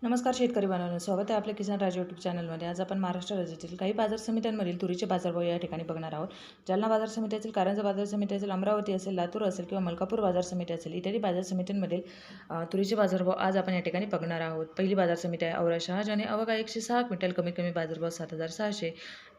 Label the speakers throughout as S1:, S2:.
S1: नमस्कार शेतकरी बांधवांनो, स्वागत आहे आपल्या किसान राज यूट्यूब चॅनलमध्ये। आज आपण महाराष्ट्र राज्यातील काही बाजार समित्यांमधील तुरीचे बाजारभाव या ठिकाणी बघणार आहोत। जालना बाजार समिती असेल, कारंजा बाजार समिती असेल, अमरावती असेल, लातूर असेल किंवा मलकापूर बाजार समिती असेल, इत्यादी बाजार समित्यांमधील तुरीचे बाजारभाव आज आपण या ठिकाणी बघणार आहोत। पहिली बाजार समिती आहे औरा शहाजाने, अवघा 106 क्विंटल, कमीत कमी बाजारभाव 7,600,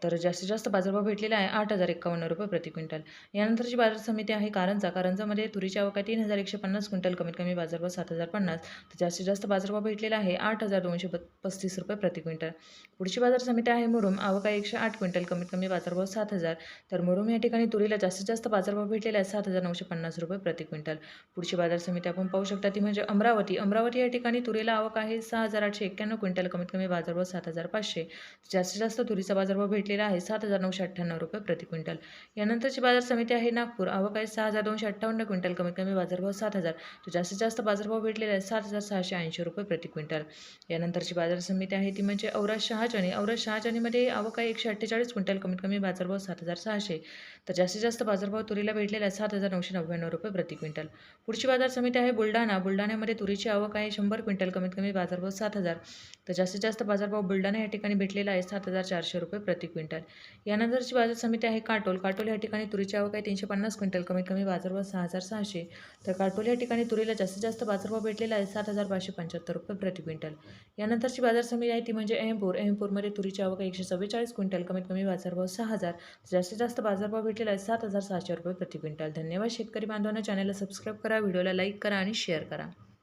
S1: तर जास्तीत जास्त बाजारभाव भेटलेला आहे 8,051 रुपये प्रति क्विंटल। यानंतरची बाजार समिती आहे कारंजामध्ये तुरीची आवक आहे 3,150 क्विंटल, कमीत कमी बाजारभाव 7,050, तर जास्तीत जास्त बाजारभाव भेटलेला आहे 8,235 रुपये प्रति क्विंटल। पुढची बाजार समिती आहे मुरुम, आवक आहे 108 क्विंटल, कमीत कमी बाजारभाव 7,000, तर मुरुम या ठिकाणी तुरीला जास्तीत जास्त बाजारभाव भेटलेला आहे 7,950 रुपये प्रति क्विंटल। पुढची बाजार समिती आपण पाहू शकता ती म्हणजे अमरावती या ठिकाणी तुरीला आवक आहे 6,891 क्विंटल, कमीत कमी बाजारभाव 7,500, जास्तीत जास्त तुरीचा बाजारभाव भेटलेला आहे 7,998 रुपये प्रति क्विंटल। यानंतरची बाजार समिती आहे नागपूर, आवक आहे 6,258 क्विंटल, कमीत कमी बाजारभाव 7,000, तर जास्तीत जास्त बाजारभाव भेटलेला आहे 7,680 रुपये प्रति क्विंटल। यानंतरची बाजार समिती आहे ती म्हणजे औरा शहाजानीमध्ये आवक आहे 148 क्विंटल, कमीत कमी बाजारभाव 7,600, तर जास्तीत जास्त बाजारभाव तुरीला भेटलेला आहे 7,999 रुपये प्रति क्विंटल। पुढची बाजार समिती आहे बुलढाण्यामध्ये तुरीची आवक आहे 100 क्विंटल, कमीत कमी बाजारभाव 7,000, तर जास्तीत जास्त बाजारभाव बुलढाणा या ठिकाणी भेटलेला आहे 7,400 रुपये प्रति क्विंटल। यानंतरची बाजार समिती आहे काटोल या ठिकाणी तुरीची आवक आहे 350 क्विंटल, कमीत कमी बाजारभाव 6,600, तर काटोल या ठिकाणी तुरीला जास्तीत जास्त बाजारभाव भेटलेला आहे 7,575 रुपये प्रति क्विंटल। यानंतरची बाजार समिती आहे ती म्हणजे अहमपूरमध्ये तुरीची आवक आहे 144 क्विंटल, कमीत कमी बाजारभाव 6,000, जास्तीत जास्त बाजारभाव भेटलेला आहे 7,600 रुपये प्रति क्विंटल। धन्यवाद शेतकरी बांधवांनो, चॅनलला सबस्क्राईब करा, व्हिडिओला लाईक करा आणि शेअर करा।